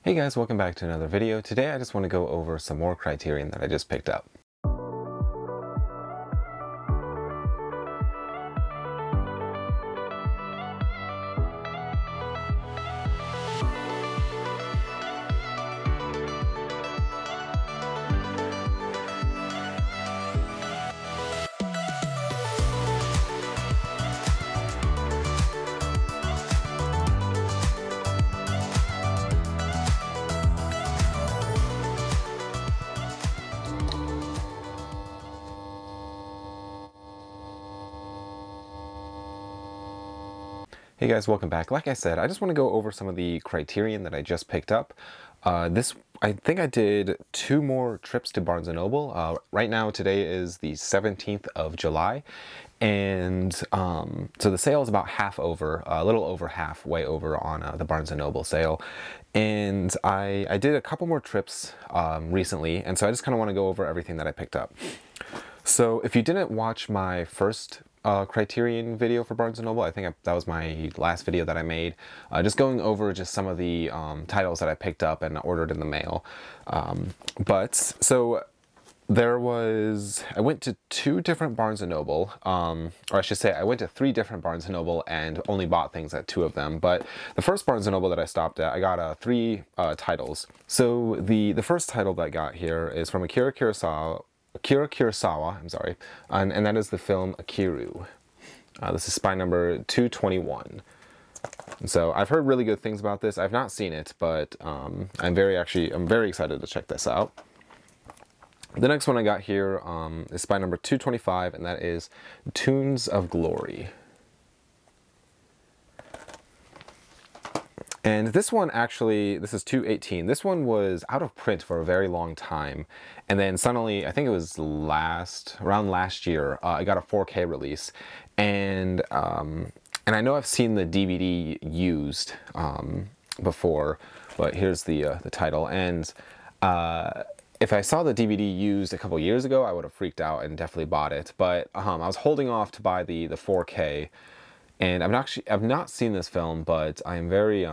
Hey guys, welcome back to another video. Today I just want to go over some more Criterion that I just picked up. Hey guys, welcome back. Like I said, I just want to go over some of the Criterion that I just picked up. I think I did 2 more trips to Barnes & Noble. Right now, today is the 17th of July, and so the sale is about half over, a little over halfway over on the Barnes & Noble sale. And I did a couple more trips recently, and so I just kind of want to go over everything that I picked up. So if you didn't watch my first Criterion video for Barnes & Noble, I think that was my last video that I made, just going over just some of the titles that I picked up and ordered in the mail. So I went to 2 different Barnes & Noble, or I should say I went to 3 different Barnes & Noble and only bought things at 2 of them. But the first Barnes & Noble that I stopped at, I got 3 titles. So the first title that I got here is from Akira Kurosawa, I'm sorry, and that is the film Akiru. This is spy number 221. And so I've heard really good things about this. I've not seen it, but I'm very excited to check this out. The next one I got here is spy number 225, and that is Tunes of Glory. And this one actually, this is 218. This one was out of print for a very long time. And then suddenly, I think it was around last year, I got a 4K release. And I know I've seen the DVD used before, but here's the title. And if I saw the DVD used a couple years ago, I would have freaked out and definitely bought it. But I was holding off to buy the 4K. And I've not seen this film, but I am very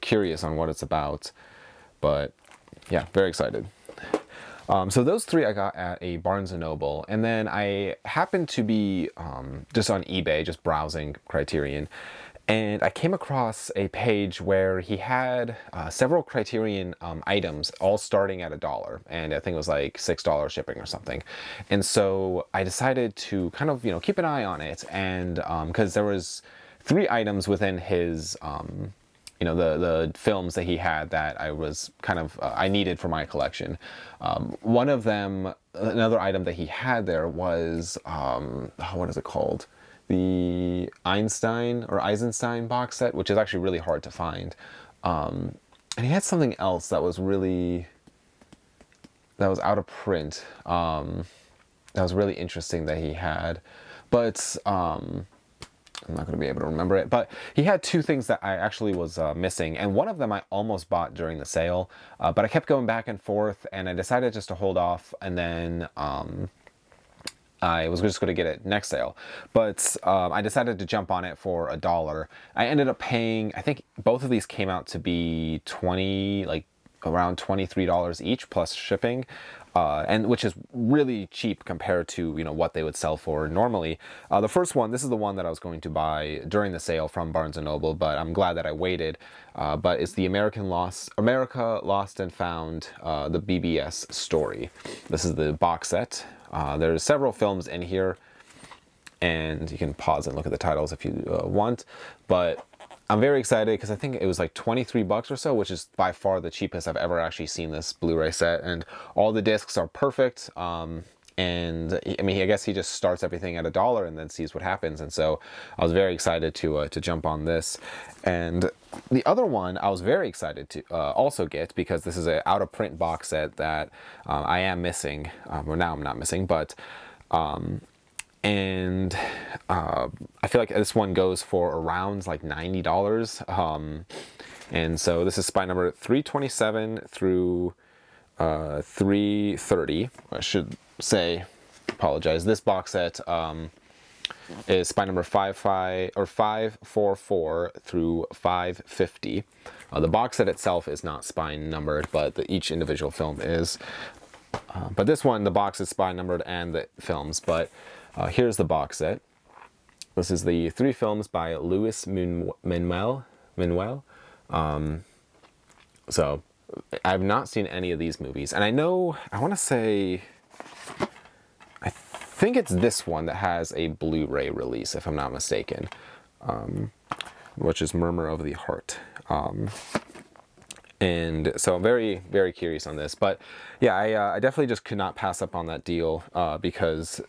curious on what it's about. But yeah, very excited. So those 3 I got at a Barnes & Noble, and then I happened to be just on eBay, just browsing Criterion, and I came across a page where he had several Criterion items, all starting at $1, and I think it was like $6 shipping or something. And so I decided to kind of, keep an eye on it, and because there was 3 items within his, the films that he had that I was kind of, I needed for my collection. One of them, another item that he had there was, what is it called? The Eisenstein box set, which is actually really hard to find. And he had something else that was out of print. That was really interesting that he had, but I'm not going to be able to remember it. But he had 2 things that I actually was missing, and one of them I almost bought during the sale, but I kept going back and forth, and I decided just to hold off, and then I was just going to get it next sale, but I decided to jump on it for $1. I ended up paying, I think both of these came out to be around $23 each plus shipping, and which is really cheap compared to what they would sell for normally. The first one, this is the one that I was going to buy during the sale from Barnes & Noble, but I'm glad that I waited. But it's the America Lost and Found, the BBS story. This is the box set. There's several films in here, and you can pause and look at the titles if you want, but I'm very excited because I think it was like 23 bucks or so, which is by far the cheapest I've ever actually seen this Blu-ray set, and all the discs are perfect. And I mean, I guess he just starts everything at $1 and then sees what happens, and so I was very excited to jump on this. And the other one I was very excited to also get, because this is an out-of-print box set that I am missing, or now I'm not missing, but and I feel like this one goes for around like $90, and so this is spy number 327 through 330. I should say, apologize. This box set is spine number 544 through 550. The box set itself is not spine numbered, but each individual film is. But this one, the box is spine numbered and the films. But here's the box set. This is the 3 films by Luis Manuel. So I've not seen any of these movies, and I want to say, I think it's this one that has a Blu-ray release, if I'm not mistaken, which is Murmur of the Heart. And so I'm very, very curious on this. But yeah, I definitely just could not pass up on that deal because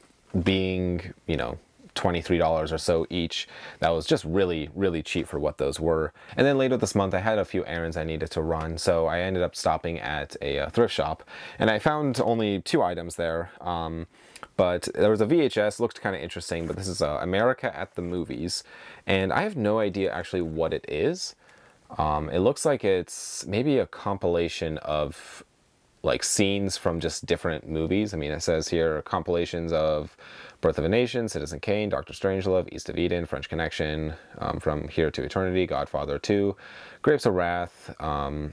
being, you know, $23 or so each, that was just really, really cheap for what those were. And then later this month, I had a few errands I needed to run, so I ended up stopping at a thrift shop, and I found only 2 items there. But there was a VHS, looked kind of interesting, but this is America at the Movies, and I have no idea actually what it is. It looks like it's maybe a compilation of like scenes from just different movies. I mean, it says here compilations of Birth of a Nation, Citizen Kane, Doctor Strangelove, East of Eden, French Connection, From Here to Eternity, Godfather 2, Grapes of Wrath, yeah,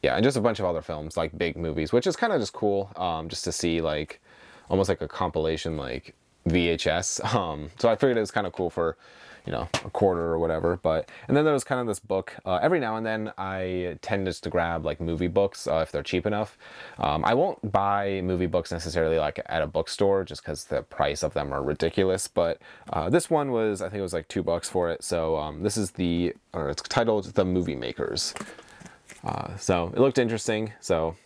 and just a bunch of other films, like big movies, which is kind of just cool, just to see like almost like a compilation like VHS. So I figured it was kind of cool for, you know, a quarter or whatever. But and then there was kind of this book. Every now and then I tend just to grab like movie books if they're cheap enough. I won't buy movie books necessarily like at a bookstore just because the price of them are ridiculous. But this one was, I think it was like $2 for it. So this is it's titled The Movie Makers. So it looked interesting. So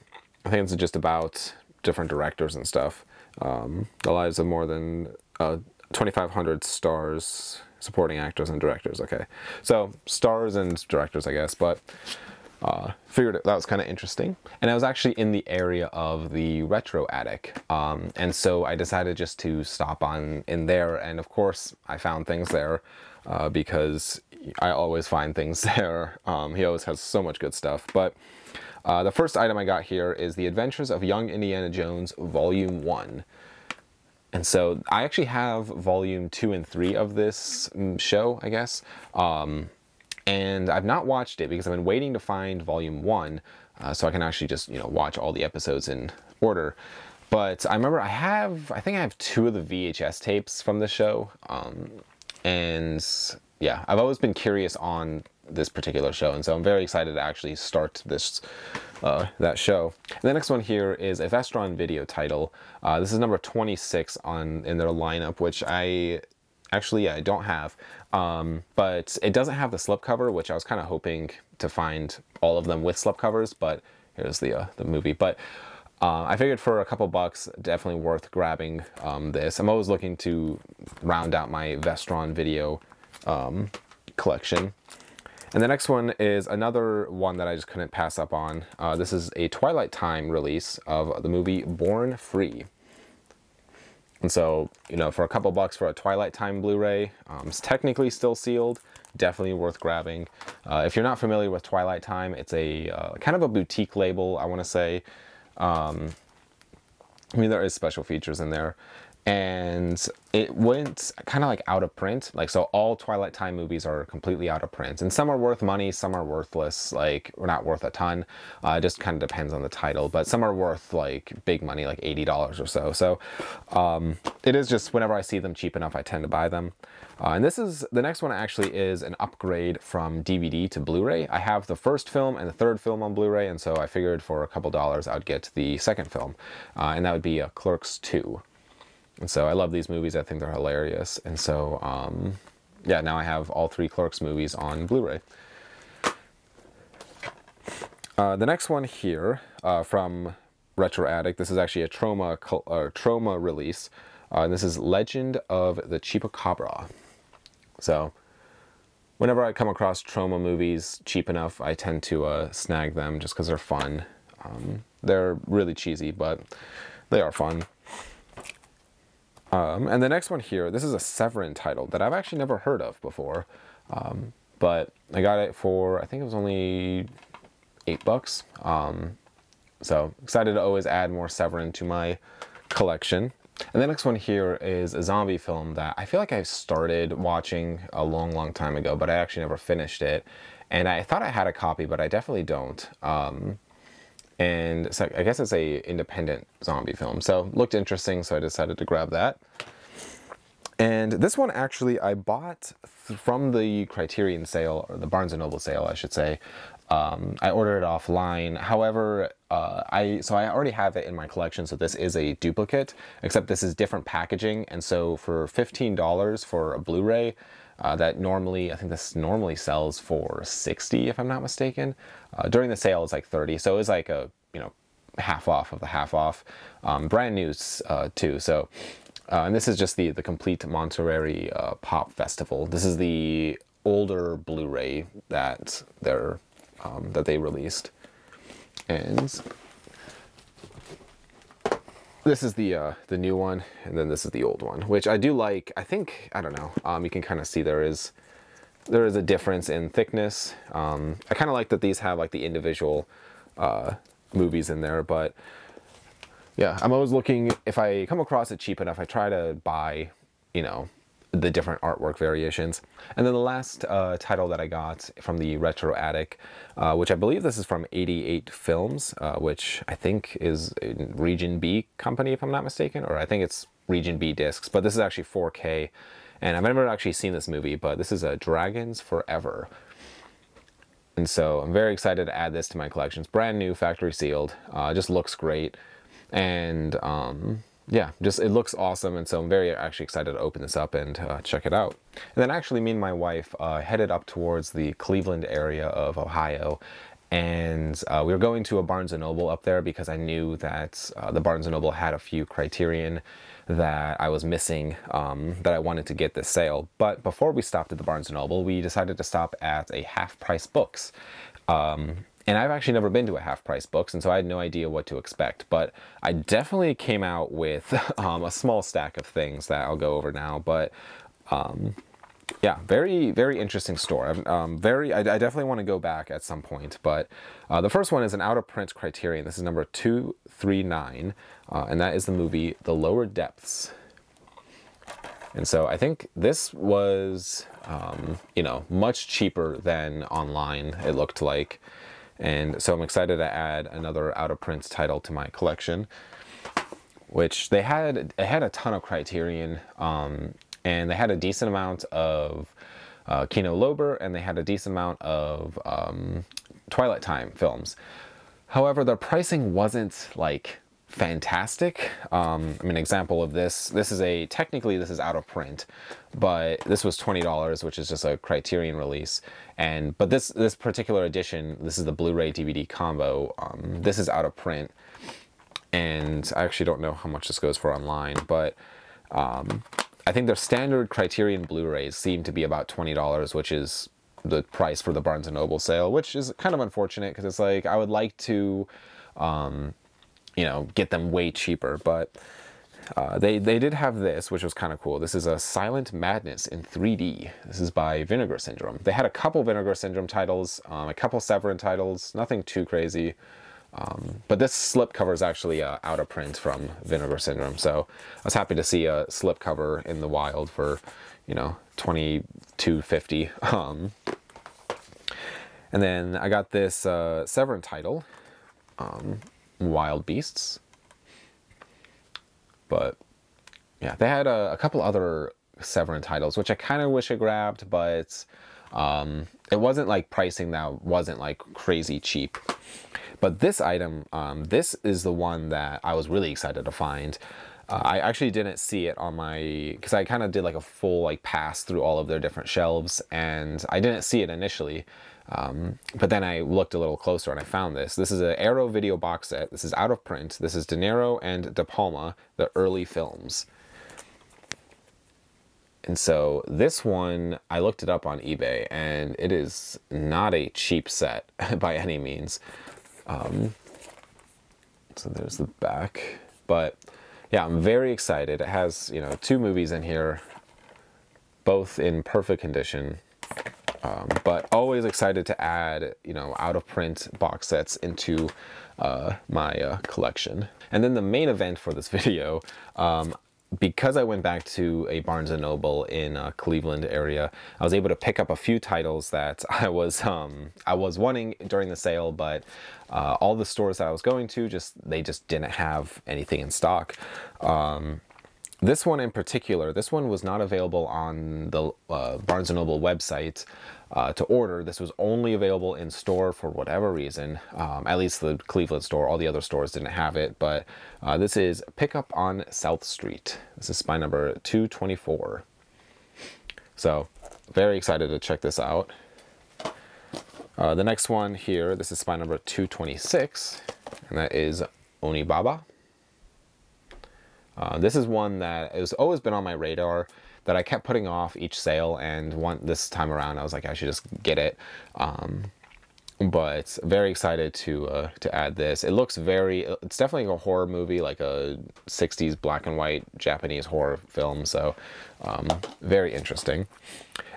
I think it's just about different directors and stuff. The lives of more than 2,500 stars, supporting actors and directors. Okay, so stars and directors, I guess, but figured that was kind of interesting. And I was actually in the area of the retro attic, and so I decided just to stop in there, and of course I found things there because I always find things there. He always has so much good stuff. But the first item I got here is The Adventures of Young Indiana Jones Volume 1. And so I actually have Volume 2 and 3 of this show, I guess. And I've not watched it because I've been waiting to find Volume 1 so I can actually just, you know, watch all the episodes in order. But I remember I think I have 2 of the VHS tapes from the show. And yeah, I've always been curious on this particular show, and so I'm very excited to actually start this that show. And the next one here is a Vestron video title. This is number 26 in their lineup, which I don't have, but it doesn't have the slipcover, which I was kind of hoping to find all of them with slipcovers. But here's the movie. But I figured for a couple bucks, definitely worth grabbing this. I'm always looking to round out my Vestron video collection. And the next one is another one that I just couldn't pass up on. This is a Twilight Time release of the movie Born Free. And so, you know, for a couple bucks for a Twilight Time Blu-ray, it's technically still sealed, definitely worth grabbing. If you're not familiar with Twilight Time, it's a kind of a boutique label, I want to say. I mean, there is special features in there. And it went kind of like out of print. Like, so all Twilight Time movies are completely out of print. And some are worth money, some are worthless, like, or not worth a ton. It just kind of depends on the title. But some are worth, like, big money, like $80 or so. So it is just whenever I see them cheap enough, I tend to buy them. And the next one actually is an upgrade from DVD to Blu-ray. I have the first film and the third film on Blu-ray, and so I figured for a couple dollars I would get the second film. And that would be Clerks 2. And so I love these movies. I think they're hilarious. And so, yeah, now I have all 3 Clerks movies on Blu-ray. The next one here from Retro Addict, this is actually a Troma release. And this is Legend of the Chupacabra. So whenever I come across Troma movies cheap enough, I tend to snag them just because they're fun. They're really cheesy, but they are fun. And the next one here, this is a Severin title that I've actually never heard of before. But I got it for, I think it was only $8. So excited to always add more Severin to my collection. And the next one here is a zombie film that I feel like I started watching a long time ago, but I actually never finished it. And I thought I had a copy, but I definitely don't. And so I guess it's a independent zombie film. So looked interesting, so I decided to grab that. And this one actually I bought from the Criterion sale, or the Barnes & Noble sale, I should say. I ordered it offline. However, I already have it in my collection, so this is a duplicate, except this is different packaging. And so for $15 for a Blu-ray, that normally, I think this normally sells for $60 if I'm not mistaken. During the sale it's like $30, so it was like a, you know, half off of the half off. Brand new too, so and this is just the complete Monterey Pop Festival. This is the older Blu-ray that they released, and this is the new one, and then this is the old one, which I do like. I think, I don't know, you can kind of see there is a difference in thickness. I kind of like that these have like the individual movies in there, but yeah, I'm always looking, if I come across it cheap enough, I try to buy, you know, the different artwork variations. And then the last title that I got from the Retro Attic, which I believe this is from 88 Films, which I think is a Region B company, if I'm not mistaken, or I think it's Region B discs, but this is actually 4K. And I've never actually seen this movie, but this is Dragons Forever. And so I'm very excited to add this to my collection. It's brand new, factory sealed, just looks great. And yeah, just it looks awesome, and so I'm very actually excited to open this up and check it out. And then actually me and my wife headed up towards the Cleveland area of Ohio, and we were going to a Barnes & Noble up there because I knew that the Barnes & Noble had a few Criterion that I was missing, that I wanted to get this sale. But before we stopped at the Barnes & Noble, we decided to stop at a Half Price Books. And I've actually never been to a Half Price Books, and so I had no idea what to expect. But I definitely came out with a small stack of things that I'll go over now. But yeah, very interesting store. I definitely want to go back at some point. But the first one is an out-of-print Criterion. This is number 239, and that is the movie The Lower Depths. And so I think this was, you know, much cheaper than online, it looked like. And so I'm excited to add another out-of-print title to my collection, which it had a ton of Criterion, and they had a decent amount of Kino Lorber, and they had a decent amount of Twilight Time films. However, the pricing wasn't like fantastic. I mean, example of this is technically this is out of print, but this was $20, which is just a Criterion release. But this particular edition, this is the Blu-ray DVD combo. This is out of print, and I actually don't know how much this goes for online, but I think their standard Criterion Blu-rays seem to be about $20, which is the price for the Barnes & Noble sale, which is kind of unfortunate because it's like I would like to you know, get them way cheaper, but they did have this, which was kind of cool. This is a Silent Madness in 3D. This is by Vinegar Syndrome. They had a couple Vinegar Syndrome titles, a couple Severin titles, nothing too crazy. But this slipcover is actually out of print from Vinegar Syndrome, so I was happy to see a slipcover in the wild for, you know, $22.50. And then I got this Severin title, Wild Beasts. But yeah, they had a couple other Severin titles, which I kind of wish I grabbed, but it wasn't like pricing that wasn't like crazy cheap. But this item, this is the one that I was really excited to find. I actually didn't see it on my, because I kind of did like a full like pass through all of their different shelves, and I didn't see it initially. But then I looked a little closer and I found this. This is an Arrow video box set. This is out of print. This is De Niro and De Palma, the early films. And so this one, I looked it up on eBay, and it is not a cheap set by any means. So there's the back. But yeah, I'm very excited. It has, you know, 2 movies in here, both in perfect condition. But always excited to add, you know, out-of-print box sets into my collection. And then the main event for this video, because I went back to a Barnes & Noble in Cleveland area, I was able to pick up a few titles that I was wanting during the sale, but all the stores that I was going to, they just didn't have anything in stock. This one in particular, this one was not available on the Barnes & Noble website to order. This was only available in store for whatever reason, at least the Cleveland store. All the other stores didn't have it, but this is Pickup on South Street. This is spine number 224. So, very excited to check this out. The next one here, this is spine number 226, and that is Onibaba. This is one that has always been on my radar that I kept putting off each sale, and this time around I was like, I should just get it. But very excited to add this. It looks it's definitely a horror movie, like a 60s black and white Japanese horror film, so very interesting.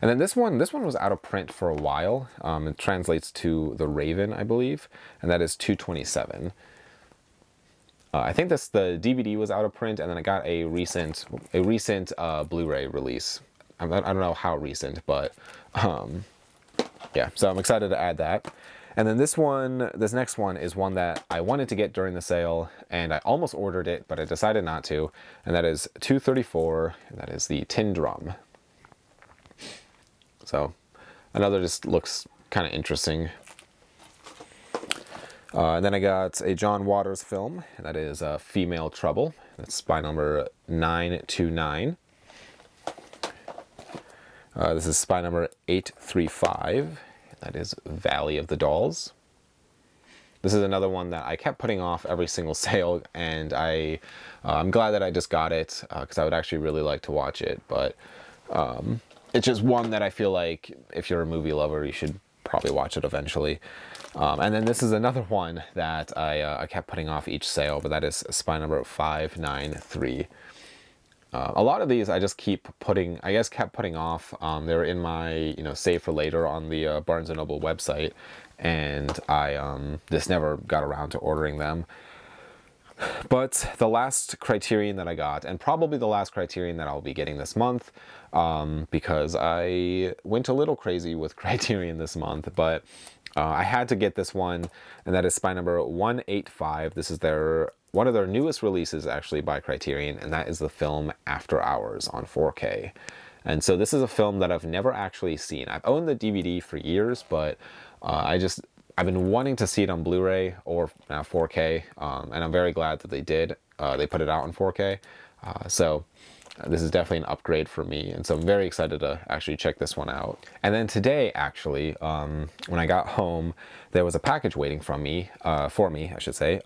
And then this one was out of print for a while. It translates to The Raven, I believe, and that is 227. I think the DVD was out of print, and then I got a recent Blu-ray release. I don't know how recent, but yeah. So I'm excited to add that. And then this next one is one that I wanted to get during the sale, and I almost ordered it, but I decided not to. And that is 234. And that is the Tin Drum. So another just looks kind of interesting. And then I got a John Waters film, and that is Female Trouble. That's spine number 929. This is spine number 835. That is Valley of the Dolls. This is another one that I kept putting off every single sale, and I'm glad that I just got it, because I would actually really like to watch it. But it's just one that I feel like if you're a movie lover, you should probably watch it eventually. And then this is another one that I kept putting off each sale, but that is spine number 593. A lot of these I just kept putting off. They're in my save for later on the Barnes & Noble website, and I just never got around to ordering them. But the last Criterion that I got, and probably the last Criterion that I'll be getting this month, because I went a little crazy with Criterion this month, but I had to get this one, and that is spine number 185. This is one of their newest releases, actually, by Criterion, and that is the film After Hours on 4K. And so this is a film that I've never actually seen. I've owned the DVD for years, but I've been wanting to see it on Blu-ray or 4K, and I'm very glad that they did. They put it out on 4K, so this is definitely an upgrade for me, and so I'm very excited to actually check this one out. And then today, actually, when I got home, there was a package waiting for me, I should say,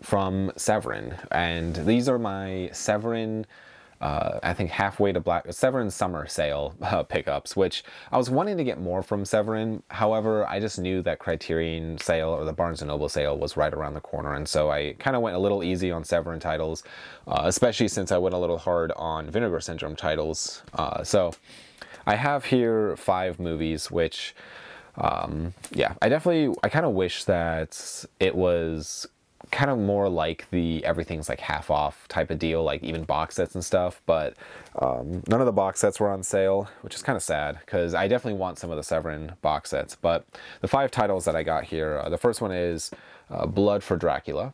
from Severin, and these are my Severin, I think halfway to Severin summer sale pickups, which I was wanting to get more from Severin. However, I just knew that Criterion sale or the Barnes & Noble sale was right around the corner, and so I kind of went a little easy on Severin titles, especially since I went a little hard on Vinegar Syndrome titles. So I have here 5 movies, which yeah, I kind of wish that it was kind of more like the everything's like half off type of deal, like even box sets and stuff, but none of the box sets were on sale, which is kind of sad because I definitely want some of the Severin box sets. But the 5 titles that I got here, the first one is Blood for Dracula.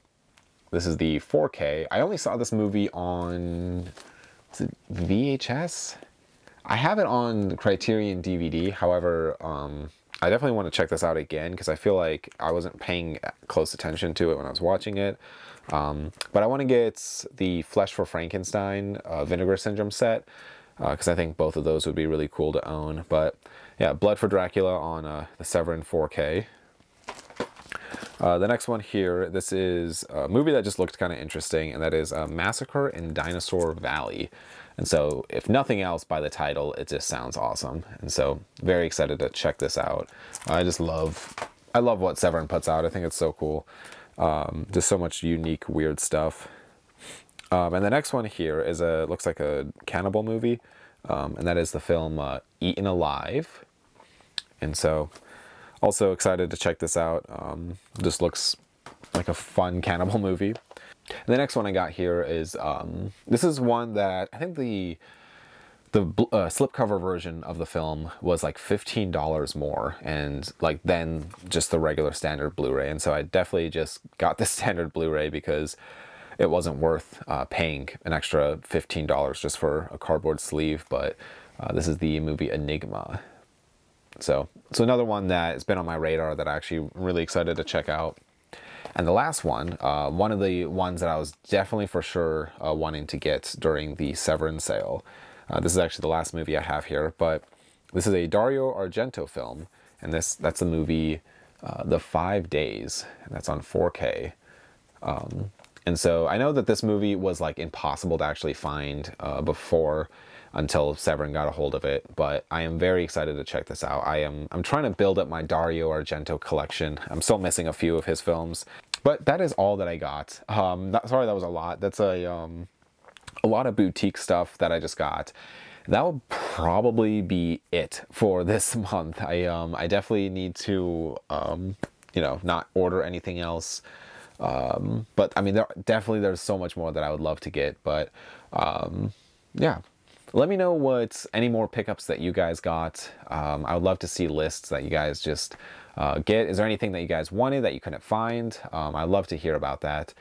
This is the 4K. I only saw this movie on, is it VHS? I have it on Criterion DVD, however, I definitely want to check this out again because I feel like I wasn't paying close attention to it when I was watching it. But I want to get the Flesh for Frankenstein Vinegar Syndrome set because I think both of those would be really cool to own. But yeah, Blood for Dracula on the Severin 4K. The next one here, this is a movie that just looked kind of interesting, and that is Massacre in Dinosaur Valley. And so, if nothing else by the title, it just sounds awesome. And so, very excited to check this out. I love what Severin puts out. I think it's so cool. Just so much unique, weird stuff. And the next one here is looks like a cannibal movie. And that is the film Eaten Alive. And so, also excited to check this out. Just looks like a fun cannibal movie. The next one I got here is, this is one that I think the slipcover version of the film was like $15 more, and like then just the regular standard Blu-ray. And so I definitely just got the standard Blu-ray because it wasn't worth paying an extra $15 just for a cardboard sleeve. But this is the movie Enigma. So it's another one that has been on my radar that I'm actually really excited to check out. And the last one, one of the ones that I was definitely for sure wanting to get during the Severin sale. This is actually the last movie I have here, but this is a Dario Argento film, and that's the movie The 5 Days, and that's on 4K. And so I know that this movie was like impossible to actually find before, until Severin got a hold of it, but I am very excited to check this out. I'm trying to build up my Dario Argento collection. I'm still missing a few of his films, but that is all that I got. Sorry, that was a lot. That's a lot of boutique stuff that I just got. That will probably be it for this month. I definitely need to, you know, not order anything else. But I mean, there's so much more that I would love to get, but yeah. Let me know what any more pickups that you guys got. I would love to see lists that you guys just get. Is there anything that you guys wanted that you couldn't find? I'd love to hear about that.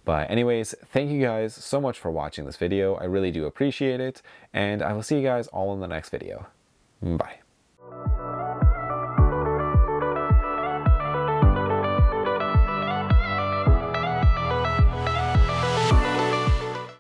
But anyways, thank you guys so much for watching this video. I really do appreciate it, and I will see you guys all in the next video. Bye.